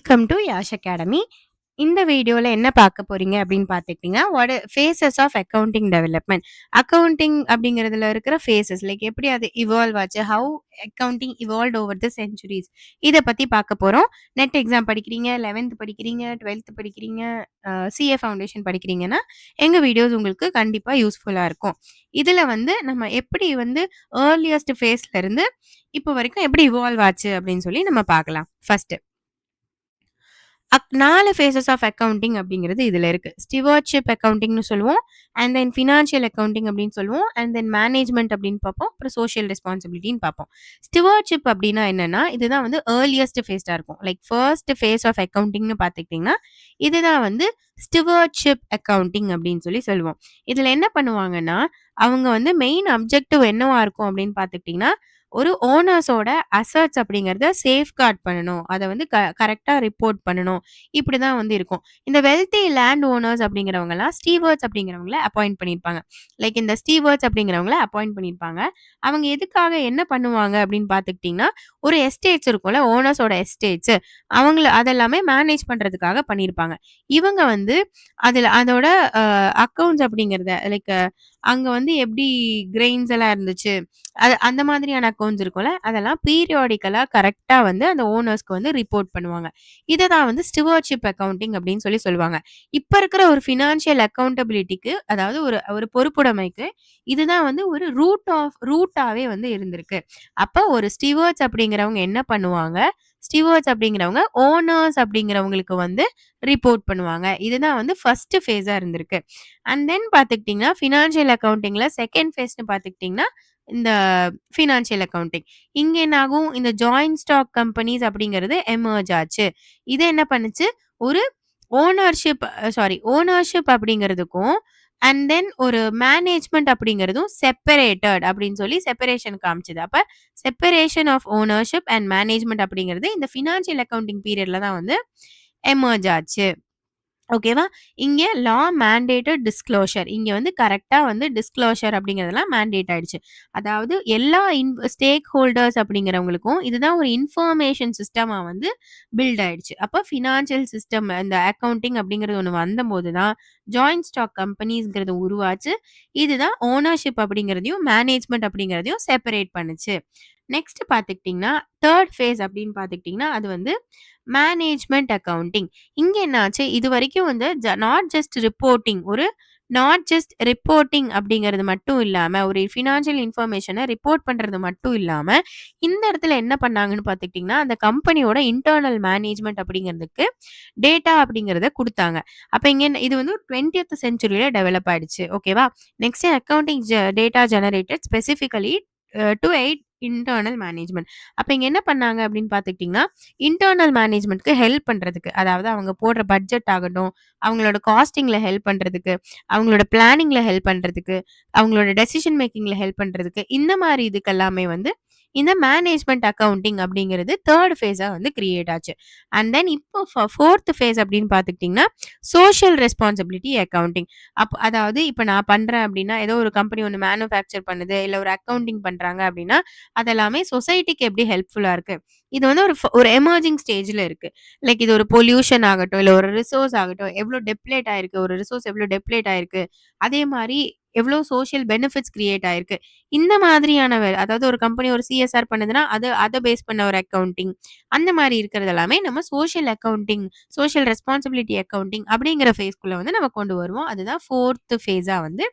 Welcome to Yash academy. இந்த வீடியோல என்ன பார்க்க போறீங்க அப்படின்னு பார்த்துக்கிட்டீங்கன்னா, phases of accounting development. Accounting அப்படிங்கிறதுல இருக்கிற ஃபேஸஸ் லைக் எப்படி அது இவால்வ் ஆச்சு, how accounting evolved over the centuries. இத பத்தி பார்க்க போறோம். நெட் எக்ஸாம் படிக்கிறீங்க, 11th படிக்கிறீங்க, 12th படிக்கிறீங்க, சிஏ ஃபவுண்டேஷன் படிக்கிறீங்கன்னா, எங்க வீடியோஸ் உங்களுக்கு கண்டிப்பா யூஸ்ஃபுல்லா இருக்கும். இதுல வந்து நம்ம எப்படி வந்து ஏர்லியஸ்ட் ஃபேஸ்ல இருந்து இப்போ வரைக்கும் எப்படி இவால்வ் ஆச்சு அப்படின்னு சொல்லி நம்ம பார்க்கலாம். ஃபர்ஸ்ட் 4 ஃபேஸஸ் ஆஃப் அக்கவுண்டிங் அப்படிங்கிறது இதுல இருக்கு. ஸ்டிவர்ட்ஷிப் அக்கவுண்டிங்னு சொல்லுவோம். அண்ட் தென் ஃபினான்ஷியல் அக்கவுண்டிங் அப்படின்னு சொல்லுவோம். அண்ட் தென் மேனேஜ்மென்ட் அப்படின்னு பார்ப்போம். அப்புறம் சோஷியல் ரெஸ்பான்சிபிலிட்டின்னு பார்ப்போம். ஸ்டிவர்ட்ஷிப் அப்படின்னா என்னன்னா, இதுதான் வந்து ஏர்லியஸ்ட் ஃபேஸா இருக்கும். லைக் ஃபர்ஸ்ட் ஃபேஸ் ஆஃப் அக்கவுண்டிங்னு பார்த்துக்கிட்டீங்கன்னா, இதுதான் வந்து ஸ்டிவர்ட்ஷிப் அக்கவுண்டிங் அப்படின்னு சொல்லி சொல்லுவோம். இதுல என்ன பண்ணுவாங்கன்னா, அவங்க வந்து மெயின் அப்ஜெக்டிவ் என்னவா இருக்கும் அப்படின்னு பார்த்துக்கிட்டீங்கன்னா, ஒரு ஓனர்ஸோட அசெட்ஸ் அப்படிங்கிறத சேஃப்கார்ட் பண்ணணும். அத வந்து கரெக்ட்டா ரிப்போர்ட் பண்ணணும். இப்படிதான் வந்து இருக்கும். இந்த வெல்தி லேண்ட் ஓனர்ஸ் அப்படிங்கிறவங்கலாம் ஸ்டீவர்ட்ஸ் அப்படிங்கிறவங்கள அப்பாயிண்ட் பண்ணியிருப்பாங்க. லைக் இந்த ஸ்டீவர்ட்ஸ் அப்படிங்கிறவங்கள அப்பாயிண்ட் பண்ணியிருப்பாங்க. அவங்க எதுக்காக என்ன பண்ணுவாங்க அப்படின்னு பார்த்துக்கிட்டீங்கன்னா, ஒரு எஸ்டேட்ஸ் இருக்கும்ல, ஓனர்ஸோட எஸ்டேட்ஸ் அதெல்லாமே மேனேஜ் பண்றதுக்காக பண்ணியிருப்பாங்க. இவங்க வந்து அதோட அக்கவுண்ட்ஸ் அப்படிங்கிறத லைக் அங்க வந்து எப்படி கிரெயின்ஸ் எல்லாம் இருந்துச்சு. அந்த மாதிரியான அக்கவுண்ட்ஸ் இருக்கும்ல, அதெல்லாம் பீரியாடிக்கலா கரெக்ட்டா வந்து அந்த ஓனர்ஸ்க்கு வந்து ரிப்போர்ட் பண்ணுவாங்க. இத தான் வந்து ஸ்டிவர்ட்ஷிப் அக்கவுண்டிங் அப்படின்னு சொல்லி சொல்லுவாங்க. இப்ப இருக்கிற ஒரு ஃபினான்ஷியல் அக்கவுண்டபிலிட்டிக்கு அதாவது ஒரு ஒரு பொறுப்புடைமைக்கு இதுதான் வந்து ஒரு ரூட்டாவே வந்து இருந்திருக்கு. அப்ப ஒரு ஸ்டிவர்ட்ஸ் அப்படிங்கிறவங்க என்ன பண்ணுவாங்க, ஸ்டிவர்ட்ஸ் அப்படிங்கிறவங்க ஓனர்ஸ் அப்படிங்கிறவங்களுக்கு வந்து ரிப்போர்ட் பண்ணுவாங்க. இதுதான் வந்து ஃபர்ஸ்ட் ஃபேஸா இருந்திருக்கு. அண்ட் தென் பார்த்துக்கிட்டீங்கன்னா, ஃபினான்ஷியல் அக்கவுண்டிங்ல செகண்ட் ஃபேஸ்ன்னு பார்த்துக்கிட்டீங்கன்னா, இந்த ஃபினான்ஷியல் அக்கவுண்டிங். இங்க என்ன ஆகும், இந்த ஜாயிண்ட் ஸ்டாக் கம்பெனிஸ் அப்படிங்கிறது எமர்ஜ் ஆச்சு. இது என்ன பண்ணுச்சு, ஒரு ஓனர்ஷிப் அப்படிங்கிறதுக்கும், அண்ட் தென் ஒரு மேனேஜ்மென்ட் அப்படிங்கிறதும் செப்பரேட்டட் அப்படின்னு சொல்லி செப்பரேஷன் காமிச்சது. அப்ப separation of ownership and management அப்படிங்கிறது இந்த ஃபினான்ஷியல் அக்கவுண்டிங் பீரியட்ல தான் வந்து எமர்ஜ் ஆச்சு. ஓகேவா? இங்க லா மேண்டேட்டட் டிஸ்க்ளோஷர். இங்க வந்து கரெக்ட்டா வந்து டிஸ்க்ளோஷர் அப்படிங்கிறதெல்லாம் மேண்டேட் ஆயிடுச்சு. அதாவது எல்லா ஸ்டேக் ஹோல்டர்ஸ் அப்படிங்கிறவங்களுக்கும் இதுதான் ஒரு இன்ஃபர்மேஷன் சிஸ்டமா வந்து பில்ட் ஆயிடுச்சு. அப்ப ஃபினான்ஷியல் சிஸ்டம் இந்த அக்கவுண்டிங் அப்படிங்கிறது ஒண்ணு வந்தபோது தான் ஜாயிண்ட் ஸ்டாக் கம்பெனிஸ்ங்கிறது உருவாச்சு. இதுதான் ஓனர்ஷிப் அப்படிங்கிறதையும், மேனேஜ்மென்ட் அப்படிங்கிறதையும் செப்பரேட் பண்ணுச்சு. நெக்ஸ்ட் பார்த்துக்கிட்டீங்கன்னா, 3 ஃபேஸ் அப்படின்னு பார்த்துக்கிட்டீங்கன்னா, அது வந்து மேனேஜ்மென்ட் அக்கவுண்டிங். இங்க என்ன ஆச்சு, இதுவரைக்கும் வந்து நாட் ஜஸ்ட் ரிப்போர்ட்டிங் அப்படிங்கிறது மட்டும் இல்லாம, ஒரு ஃபினான்ஷியல் இன்ஃபர்மேஷன ரிப்போர்ட் பண்றது மட்டும் இல்லாம, இந்த இடத்துல என்ன பண்ணாங்கன்னு பார்த்துக்கிட்டீங்கன்னா, அந்த கம்பெனியோட இன்டர்னல் மேனேஜ்மென்ட் அப்படிங்கிறதுக்கு டேட்டா அப்படிங்கிறத குடுத்தாங்க. அப்ப இங்க இது வந்து 20th செஞ்சுரியில டெவலப் ஆயிடுச்சு. ஓகேவா? Next accounting data generated specifically to aid internal management. அப்ப இங்க என்ன பண்ணாங்க அப்படின்னு பார்த்துக்கிட்டீங்கன்னா, இன்டர்னல் மேனேஜ்மென்ட்க்கு ஹெல்ப் பண்றதுக்கு, அதாவது அவங்க போடுற பட்ஜெட் ஆகட்டும், அவங்களோட காஸ்டிங்ல ஹெல்ப் பண்றதுக்கு, அவங்களோட பிளானிங்ல ஹெல்ப் பண்றதுக்கு, அவங்களோட டெசிஷன் மேக்கிங்ல ஹெல்ப் பண்றதுக்கு, இந்த மாரி இதுக்கெல்லாமே வந்து இந்த மேனேஜ்மென்ட் அக்கவுண்டிங் அப்படிங்கிறது 3 ஃபேஸா வந்து கிரியேட் ஆச்சு. அண்ட் தென் இப்போ 4த் ஃபேஸ் அப்படின்னு பார்த்துக்கிட்டீங்கன்னா, சோஷியல் ரெஸ்பான்சிபிலிட்டி அக்கவுண்டிங். அதாவது இப்ப நான் பண்றேன் அப்படின்னா, ஏதோ ஒரு கம்பெனி ஒண்ணு மேனுஃபேக்சர் பண்ணுது, இல்ல ஒரு அக்கவுண்டிங் பண்றாங்க அப்படின்னா, அதெல்லாமே சொசைட்டிக்கு எப்படி ஹெல்ப்ஃபுல்லா இருக்கு. இது வந்து ஒரு எமர்ஜிங் ஸ்டேஜ்ல இருக்கு. லைக் இது ஒரு பொல்யூஷன் ஆகட்டும், இல்ல ஒரு ரிசோர்ஸ் ஆகட்டும், எவ்ளோ டெப்லேட் ஆயிருக்கு, ஒரு ரிசோர்ஸ் எவ்ளோ டெப்லேட் ஆயிருக்கு. அதே மாரி எவ்ளோ சோஷியல் பெனிஃபிட்ஸ் கிரியேட் ஆயிருக்கு. இந்த மாதிரியான அதாவது ஒரு கம்பெனி ஒரு சிஎஸ்ஆர் பண்ணுதுன்னா, அத பேஸ் பண்ண ஒரு அக்கவுண்டிங். அந்த மாரி இருக்கிறது எல்லாமே நம்ம social accounting, social responsibility accounting அப்படிங்கிற ஃபேஸ்க்குள்ள வந்து நம்ம கொண்டு வருவோம். அதுதான் 4த் ஃபேஸா வந்து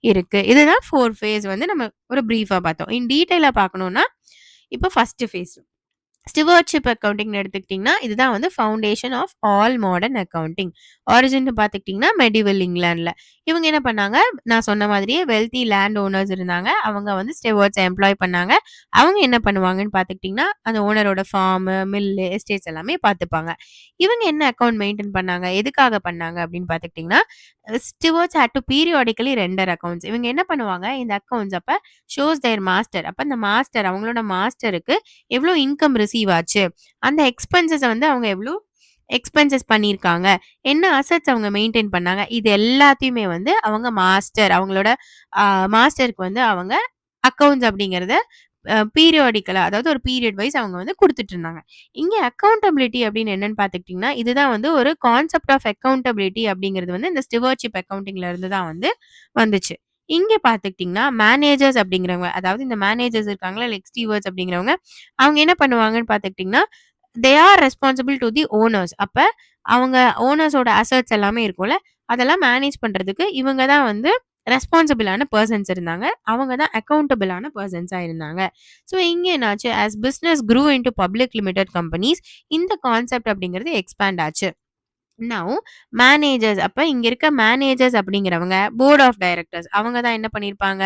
இருக்கு. இதுதான் 4 ஃபேஸ் வந்து நம்ம ஒரு பிரீஃபா பார்த்தோம். இன் டீட்டெயிலா பார்க்கணும்னா, இப்ப ஃபர்ஸ்ட் ஃபேஸ். ஸ்டிவர்ட்ஷிப் அக்கவுண்டிங்னு எடுத்துக்கிட்டீங்கன்னா, இதுதான் வந்து foundation of all modern accounting. ஆரிஜின்னு பார்த்துக்கிட்டீங்கன்னா, மெடிவல் இங்கிலாந்துல. இவங்க என்ன பண்ணாங்க, நான் சொன்ன மாதிரியே வெல்தி லேண்ட் ஓனர்ஸ் இருந்தாங்க. அவங்க வந்து ஸ்டிவர்ட்ஸ எம்ப்ளாய் பண்ணாங்க. அவங்க என்ன பண்ணுவாங்கன்னு பார்த்துக்கிட்டீங்கன்னா, அந்த ஓனரோட ஃபார்மு, மில்லு, எஸ்டேட்ஸ் எல்லாமே பார்த்துப்பாங்க. இவங்க என்ன அக்கவுண்ட் மெயின்டெயின் பண்ணாங்க, எதுக்காக பண்ணாங்க அப்படின்னு பார்த்துக்கிட்டீங்கன்னா, stewards had to periodically render accounts. இவங்க என்ன பண்ணுவாங்க, இந்த அக்கவுண்ட்ஸ் அப்ப ஷோஸ் தேர் மாஸ்டர். அப்ப அந்த மாஸ்டர் அவங்களோட மாஸ்டருக்கு எவ்ளோ இன்கம் ரிசீவ் ஆச்சு. அந்த எக்ஸ்பென்சஸ வந்து அவங்க எவ்ளோ எக்ஸ்பென்சஸ் பண்ணியிருக்காங்க. என்ன அசெட்ஸ் அவங்க மெயின்டெயின் பண்ணாங்க. இது எல்லாத்தையுமே வந்து அவங்க அவங்களோட அ மாஸ்டருக்கு வந்து அவங்க அக்கவுண்ட்ஸ் அப்படிங்கிறத பீரியாடிக்கலா அதாவது ஒரு பீரியட் வைஸ் அவங்க வந்து குடுத்துட்டு இருந்தாங்க. இங்க அக்கவுண்டபிலிட்டி அப்படின்னு என்னன்னு பார்த்துக்கிட்டீங்கன்னா, இதுதான் வந்து ஒரு கான்செப்ட் ஆஃப் அக்கவுண்டபிலிட்டி அப்படிங்கிறது வந்து இந்த ஸ்டிவர்ட்ஷிப் அக்கவுண்டிங்ல இருந்து தான் வந்து வந்துச்சு. இங்க பார்த்துக்கிட்டீங்கன்னா, மேனேஜர்ஸ் அப்படிங்கிறவங்க, அதாவது இந்த மேனேஜர்ஸ் இருக்காங்கல்ல, லைக் ஸ்டீவர்ட்ஸ் அப்படிங்கிறவங்க, அவங்க என்ன பண்ணுவாங்கன்னு பார்த்துக்கிட்டீங்கன்னா, they are responsible to the owners. அப்ப அவங்க ஓனர்ஸோட அசெட்ஸ் எல்லாமே இருக்கும்ல, அதெல்லாம் மேனேஜ் பண்றதுக்கு இவங்க தான் வந்து ரெஸ்பான்சிபிளான பெர்சன்ஸ் இருந்தாங்க. அவங்க தான் அக்கவுண்டபிளான பெர்சன்ஸா இருந்தாங்க. ஸோ இங்க என்னாச்சு, as business grew into public limited companies இந்த கான்செப்ட் அப்படிங்கிறது எக்ஸ்பேண்ட் ஆச்சு. நவ் மேனேஜர்ஸ் அப்ப இங்க இருக்க மேனேஜர்ஸ் அப்படிங்கிறவங்க போர்ட் ஆஃப் டைரக்டர்ஸ் அவங்க தான் என்ன பண்ணியிருப்பாங்க,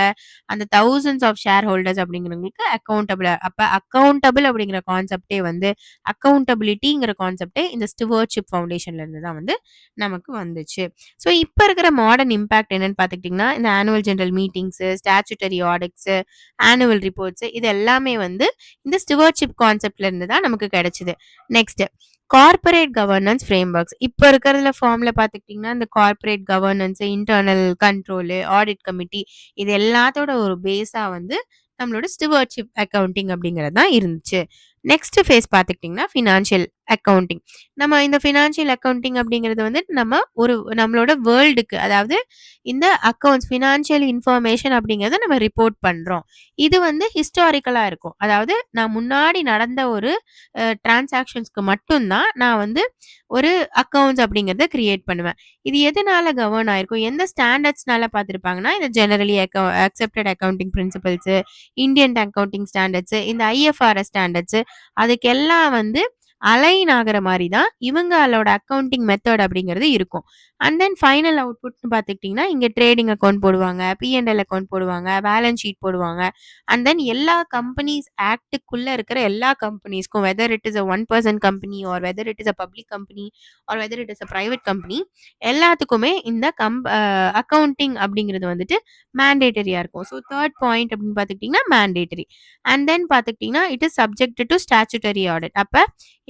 அந்த தௌசண்ட்ஸ் ஆஃப் ஷேர் ஹோல்டர்ஸ் அப்படிங்கிறவங்களுக்கு அக்கவுண்டபிள். அப்ப அக்கவுண்டபிள் அப்படிங்கிற கான்செப்டே வந்து அக்கவுண்டபிலிட்டிங்கிற கான்செப்டே இந்த ஸ்டிவர்ட்ஷிப் ஃபவுண்டேஷன்ல இருந்து தான் வந்து நமக்கு வந்துச்சு. ஸோ இப்ப இருக்கிற மாடர்ன் இம்பாக்ட் என்னன்னு பார்த்துக்கிட்டிங்கன்னா, இந்த annual general meetings, statutory audits, annual reports இது எல்லாமே வந்து இந்த ஸ்டிவர்ட்ஷிப் கான்செப்ட்ல இருந்து தான் நமக்கு கிடைச்சது. Next corporate governance frameworks. இப்ப இருக்கிறதுல ஃபார்ம்ல பார்த்துக்கிட்டீங்கன்னா, இந்த corporate governance, internal control, audit committee இது எல்லாத்தோட ஒரு பேஸா வந்து நம்மளோட ஸ்டிவர்ட்ஷிப் அக்கவுண்டிங் அப்படிங்கிறது தான் இருந்துச்சு. நெக்ஸ்ட் ஃபேஸ் பார்த்துக்கிட்டிங்கன்னா, ஃபினான்ஷியல் அக்கவுண்டிங். நம்ம இந்த ஃபினான்ஷியல் அக்கவுண்டிங் அப்படிங்கிறது வந்து நம்ம நம்மளோட வேர்ல்டுக்கு அதாவது இந்த அக்கவுண்ட்ஸ் ஃபினான்ஷியல் இன்ஃபர்மேஷன் அப்படிங்கிறத நம்ம ரிப்போர்ட் பண்றோம். இது வந்து ஹிஸ்டாரிக்கலா இருக்கும். அதாவது நான் முன்னாடி நடந்த ஒரு டிரான்சாக்ஷன்ஸ்க்கு மட்டும் தான் நான் வந்து ஒரு அக்கவுண்ட்ஸ் அப்படிங்கிறத கிரியேட் பண்ணுவேன். இது எதனால கவர்ன் ஆயிருக்கும்? எந்த ஸ்டாண்டர்ட்ஸ்னால பார்த்துருப்பாங்கன்னா, இந்த generally accepted accounting principles, Indian accounting standards, இந்த ஐஎஃப்ஆர்எஸ் ஸ்டாண்டர்ட்ஸ் அதுக்கெல்லாம் வந்து அலைன் ஆகுற மாரி தான் இவங்களோட அக்கவுண்டிங் மெத்தட் அப்படிங்கிறது இருக்கும். அண்ட் தென் ஃபைனல் அவுட்புட்னு பார்த்துக்கிட்டிங்கன்னா, இங்க ட்ரேடிங் அக்கவுண்ட் போடுவாங்க, பி&எல் அக்கவுண்ட் போடுவாங்க, பேலன்ஸ் ஷீட் போடுவாங்க. அண்ட் தென் எல்லா கம்பெனிஸ் ஆக்ட்டுக்குள்ள இருக்கிற எல்லா கம்பெனிஸ்க்கும் whether it is a one person company or whether it is a public company or whether it is a private company எல்லாத்துக்குமே இந்த அக்கவுண்டிங் அப்படிங்கிறது வந்துட்டு மேண்டேட்டரியா இருக்கும். ஸோ தேர்ட் பாயிண்ட் அப்படின்னு பார்த்துக்கிட்டிங்கன்னா மேண்டேட்டரி. அண்ட் தென் பார்த்துக்கிட்டிங்கன்னா it is subject to statutory audit. அப்ப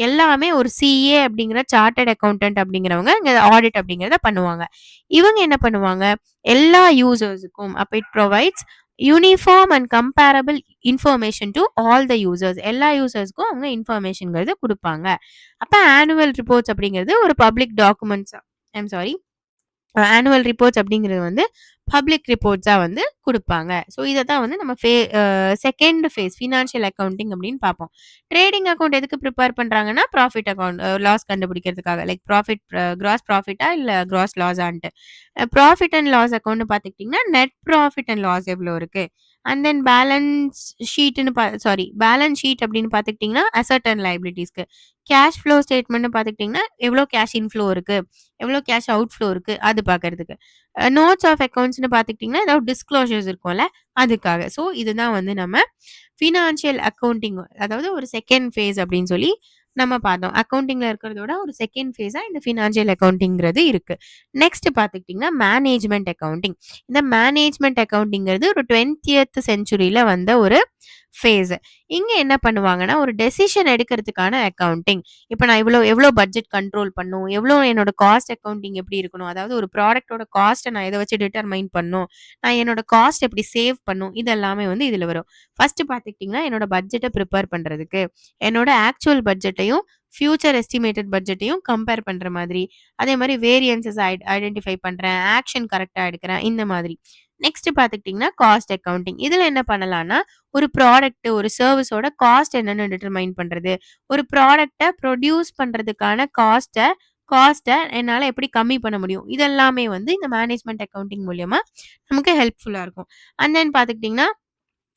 எல்லாமே ஒரு சிஏ அப்படிங்கிற சார்ட்டர்ட் அக்கவுண்டன்ட் அப்படிங்கிறவங்க இங்க ஆடிட் அப்படிங்கிறத பண்ணுவாங்க. இவங்க என்ன பண்ணுவாங்க, எல்லா யூசர்ஸுக்கும் அப்ப it provides uniform and comparable information to all the users. எல்லா யூசர்ஸ்க்கும் அவங்க இன்ஃபர்மேஷன்ங்கிறது குடுப்பாங்க. அப்ப ஆனுவல் ரிப்போர்ட்ஸ் அப்படிங்கிறது ஒரு public documents I'm sorry annual reports அப்படிங்கிறது வந்து பப்ளிக் ரிப்போர்ட்ஸா வந்து குடுப்பாங்க. ஸோ இத தான் வந்து நம்ம செகண்ட் ஃபேஸ் ஃபினான்ஷியல் அக்கவுண்டிங் அப்படின்னு பார்ப்போம். ட்ரேடிங் அக்கவுண்ட் எதுக்கு ப்ரிப்பேர் பண்றாங்கன்னா, ப்ராஃபிட் அக்கவுண்ட் லாஸ் கண்டுபிடிக்கிறதுக்காக. லைக் ப்ராஃபிட் கிராஸ் ப்ராஃபிட்டா இல்ல கிராஸ் லாஸான்ட்டு. ப்ராஃபிட் அண்ட் லாஸ் அக்கவுண்ட்னு பார்த்துக்கிட்டிங்கன்னா, நெட் ப்ராஃபிட் அண்ட் லாஸ் எவ்வளோ இருக்கு? அண்ட் தென் பேலன்ஸ் ஷீட்ன்னு பேலன்ஸ் ஷீட் அப்படின்னு பார்த்துக்கிட்டிங்கன்னா, அசெட் அண்ட் லைபிலிட்டீஸ்க்கு. கேஷ் ஃப்ளோ ஸ்டேட்மெண்ட்னு பார்த்துக்கிட்டிங்கன்னா, எவ்வளோ கேஷ் இன்ஃப்ளோ இருக்கு? எவ்வளோ கேஷ் அவுட்ஃப்ளோ இருக்கு? அது பார்க்கறதுக்கு. நோட்ஸ் ஆஃப் அக்கவுண்ட்ஸ்ன்னு பார்த்துக்கிட்டிங்கன்னா, ஏதாவது டிஸ்க்ளோஷர்ஸ் இருக்கும்ல, அதுக்காக. ஸோ இதுதான் வந்து நம்ம ஃபினான்ஷியல் அக்கவுண்டிங் அதாவது ஒரு செகண்ட் ஃபேஸ் அப்படின்னு சொல்லி நம்ம பார்த்தோம். அக்கவுண்டிங்ல இருக்கிறதோட ஒரு செகண்ட் ஃபேஸா இந்த ஃபினான்ஷியல் அக்கவுண்டிங்கிறது இருக்கு. நெக்ஸ்ட் பார்த்துக்கிட்டிங்கன்னா, மேனேஜ்மென்ட் அக்கவுண்டிங். இந்த மேனேஜ்மென்ட் அக்கவுண்டிங்கிறது ஒரு 20த் செஞ்சுரியில வந்த ஒரு ஃபேஸ். இங்க என்ன பண்ணுவாங்கன்னா, ஒரு டெசிஷன் எடுக்கிறதுக்கான அக்கவுண்டிங். இப்ப நான் எவ்வளோ பட்ஜெட் கண்ட்ரோல் பண்ணும், எவ்வளோ என்னோட காஸ்ட் அக்கவுண்டிங் எப்படி இருக்கணும், அதாவது ஒரு ப்ராடக்ட்டோட காஸ்ட்ட நான் எத வச்சு டிட்டர்மைன் பண்ணணும், நான் என்னோட காஸ்ட் எப்படி சேவ் பண்ணும், இது எல்லாமே வந்து இதுல வரும். ஃபர்ஸ்ட் பார்த்துக்கிட்டிங்கன்னா, என்னோட பட்ஜெட்ட ப்ரிப்பேர் பண்றதுக்கு, என்னோட ஆக்சுவல் பட்ஜெட்டையும், ஃபியூச்சர் எஸ்டிமேட்டட் பட்ஜெட்டையும் கம்பேர் பண்ற மாதிரி, அதே மாரி வேரியன்ஸஸ் ஐடென்டிஃபை பண்றேன், ஆக்ஷன் கரெக்ட்டா எடுக்கிறேன், இந்த மாதிரி. நெக்ஸ்ட் பார்த்துக்கிட்டிங்கன்னா, காஸ்ட் அக்கவுண்டிங். இதுல என்ன பண்ணலாம்னா, ஒரு ப்ராடக்ட், ஒரு சர்விஸோட காஸ்ட் என்னன்னு டிட்டர்மைன் பண்றது, ஒரு ப்ராடக்ட்ட ப்ரொடியூஸ் பண்றதுக்கான காஸ்ட்ட என்னால எப்படி கம்மி பண்ண முடியும்? இதெல்லாமே வந்து இந்த மேனேஜ்மென்ட் அக்கவுண்டிங் மூலியமா நமக்கு ஹெல்ப்ஃபுல்லா இருக்கும். அண்ட் தென் பார்த்துக்கிட்டிங்கன்னா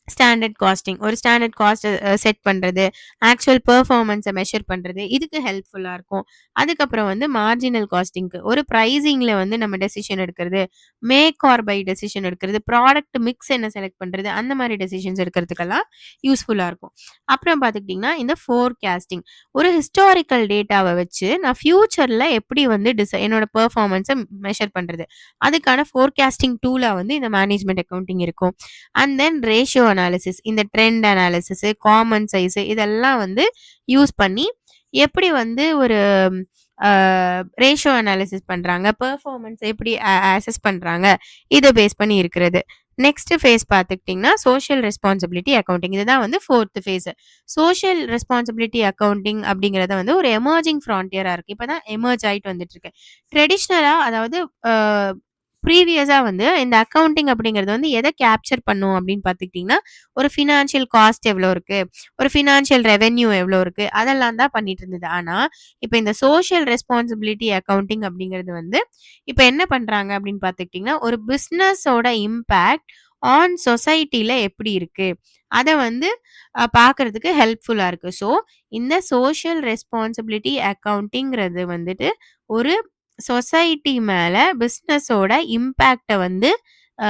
ஸ்டாண்டர்ட் காஸ்டிங். ஒரு ஸ்டாண்டர்ட் காஸ்ட் செட் பண்றது, ஆக்சுவல் பெர்ஃபார்மன்ஸ மெஷர் பண்றது, இதுக்கு ஹெல்ப்ஃபுல்லா இருக்கும். அதுக்கப்புறம் வந்து மார்ஜினல் காஸ்டிங்க்கு ஒரு பிரைசிங்ல வந்து நம்ம டெசிஷன் எடுக்கிறது, மேக் ஆர் பை டெசிஷன் எடுக்கிறது, ப்ராடக்ட் மிக்ஸ் என்ன செலக்ட் பண்றது, அந்த மாரி டெசிஷன்ஸ் எடுக்கிறதுக்கெல்லாம் யூஸ்ஃபுல்லா இருக்கும். அப்புறம் பார்த்துக்கிட்டிங்கன்னா, இந்த ஃபோர்காஸ்டிங். ஒரு ஹிஸ்டாரிக்கல் டேட்டாவ வச்சு நான் ஃபியூச்சர்ல எப்படி வந்து என்னோட பெர்ஃபார்மன்ஸ மெஷர் பண்றது, அதுக்கான ஃபோர்காஸ்டிங் டூலா வந்து இந்த மேனேஜ்மென்ட் அக்கவுண்டிங் இருக்கும். அண்ட் தென் ரேஷியோ அனாலிசிஸ், இந்த ட்ரெண்ட் அனாலிசிஸ், காமன் சைஸ் இதெல்லாம் வந்து யூஸ் பண்ணி எப்படி வந்து ஒரு அ ரேஷியோ அனாலிசிஸ் பண்றாங்க. பெர்ஃபார்மன்ஸ் எப்படி அசஸ் பண்றாங்க. இத பேஸ் பண்ணி இருக்கிறது. நெக்ஸ்ட் ஃபேஸ் பார்த்துக்கிட்டீங்கன்னா, சோஷியல் ரெஸ்பான்சிபிலிட்டி அக்கவுண்டிங். இதுதான் வந்து 4த் ஃபேஸ். சோஷியல் ரெஸ்பான்சிபிலிட்டி அக்கவுண்டிங் அப்படிங்கிறது வந்து ஒரு எமர்ஜிங் ஃப்ரான்டியரா இருக்கு. இப்ப தான் எமர்ஜ் ஆயிட்டு வந்துட்டு இருக்கு. ட்ரெடிஷனலா அதாவது அ ப்ரீவியஸா வந்து இந்த அக்கவுண்டிங் அப்படிங்கிறது வந்து எத கேப்சர் பண்ணும் அப்படின்னு பார்த்துக்கிட்டீங்கன்னா, ஒரு ஃபினான்ஷியல் காஸ்ட் எவ்வளோ இருக்கு? ஒரு ஃபினான்ஷியல் ரெவென்யூ எவ்வளோ இருக்கு? அதெல்லாம் தான் பண்ணிட்டு இருந்தது. ஆனா, இப்ப இந்த சோஷியல் ரெஸ்பான்சிபிலிட்டி அக்கவுண்டிங் அப்படிங்கிறது வந்து, இப்ப என்ன பண்றாங்க அப்படின்னு பார்த்துக்கிட்டீங்கன்னா, ஒரு பிசினஸோட இம்பாக்ட் ஆன் சொசைட்டில எப்படி இருக்கு? அத வந்து பார்க்கறதுக்கு ஹெல்ப்ஃபுல்லா இருக்கு. ஸோ, இந்த சோஷியல் ரெஸ்பான்சிபிலிட்டி அக்கவுண்டிங்கிறது வந்துட்டு, ஒரு சொசைட்டி மேல பிசினஸோட இம்பாக்ட்ட வந்து ஆ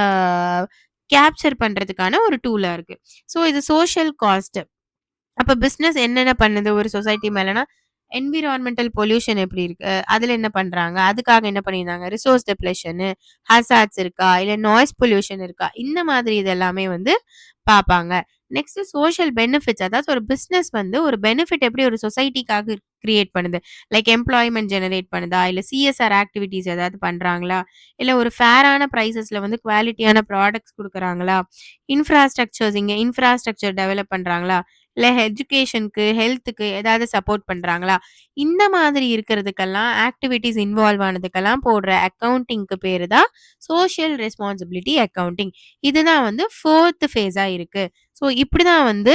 கேப்சர் பண்றதுக்கான ஒரு டூலா இருக்கு. ஸோ, இது சோஷியல் காஸ்ட். அப்ப பிசினஸ் என்னென்ன பண்ணுது ஒரு சொசைட்டி மேலனா, என்விரான்மென்டல் பொல்யூஷன் எப்படி இருக்கு? அதுல என்ன பண்றாங்க? அதுக்காக என்ன பண்ணியிருந்தாங்க? ரிசோர்ஸ் டெப்லேஷனு, ஹசார்ட்ஸ் இருக்கா? இல்ல நாய்ஸ் பொல்யூஷன் இருக்கா? இந்த மாதிரி இது எல்லாமே வந்து பாப்பாங்க. நெக்ஸ்ட் சோஷியல் பெனிஃபிட்ஸ் அதாவது ஒரு பிசினஸ் வந்து ஒரு பெனிஃபிட் எப்படி ஒரு சொசைட்டிக்காக கிரியேட் பண்ணுது. லைக் எம்ப்ளாய்மென்ட் ஜெனரேட் பண்ணுதா? இல்ல சிஎஸ்ஆர் ஆக்டிவிட்டீஸ் ஏதாவது பண்றாங்களா? இல்ல ஒரு ஃபேரான பிரைஸஸ்ல வந்து குவாலிட்டியான ப்ராடக்ட்ஸ் குடுக்குறாங்களா? இன்ஃப்ராஸ்ட்ரக்சர் டெவலப் பண்றாங்களா? இல்ல எஜுகேஷனுக்கு, ஹெல்த்துக்கு ஏதாவது சப்போர்ட் பண்றாங்களா? இந்த மாதிரி இருக்கிறதுக்கெல்லாம் ஆக்டிவிட்டீஸ் இன்வால்வ் ஆனதுக்கெல்லாம் போடுற அக்கவுண்டிங்க்கு பேரு தான் சோஷியல் ரெஸ்பான்சிபிலிட்டி அக்கவுண்டிங். இதுதான் வந்து 4த் ஃபேஸா இருக்கு. ஸோ இப்படிதான் வந்து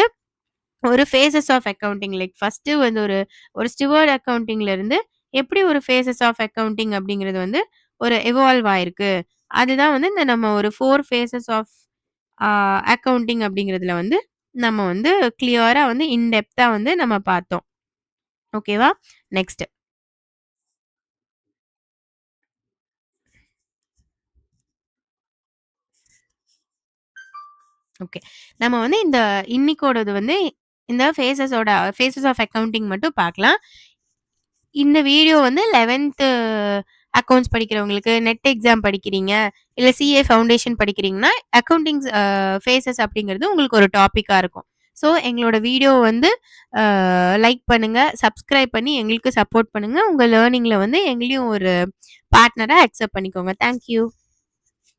ஒரு phases of accounting like first வந்து ஒரு ஒரு ஸ்டிவர்ட் அக்கவுண்டிங்ல இருந்து எப்படி ஒரு ஃபேஸஸ் ஆஃப் அக்கவுண்டிங் அப்படிங்கிறது வந்து ஒரு எவால்வ் ஆயிருக்கு. அதுதான் வந்து இந்த நம்ம ஒரு 4 ஃபேஸஸ் ஆஃப் ஆ அக்கவுண்டிங் அப்படிங்கிறதுல வந்து நம்ம வந்து கிளியரா வந்து இன் டெப்த்தா வந்து நம்ம பார்த்தோம். ஓகேவா? நெக்ஸ்ட். ஓகே. நம்ம வந்து இந்த இன்னைக்கோடது வந்து இந்த ஃபேஸஸ் ஆஃப் அக்கவுண்டிங் மட்டும் பார்க்கலாம். இந்த வீடியோ வந்து 11த் அக்கவுண்ட்ஸ் படிக்கிறவங்களுக்கு, நெட் எக்ஸாம் படிக்கிறீங்க, இல்ல சிஏ ஃபவுண்டேஷன் படிக்கிறீங்கன்னா, அக்கவுண்டிங்ஸ் ஃபேஸஸ் அப்படிங்கிறது உங்களுக்கு ஒரு டாபிக்கா இருக்கும். ஸோ எங்களோட வீடியோ வந்து லைக் பண்ணுங்க, சப்ஸ்கிரைப் பண்ணி எங்களுக்கு சப்போர்ட் பண்ணுங்க. உங்க லேர்னிங்ல வந்து எங்களையும் ஒரு பார்ட்னரா அக்செப்ட் பண்ணிக்கோங்க. Thank you.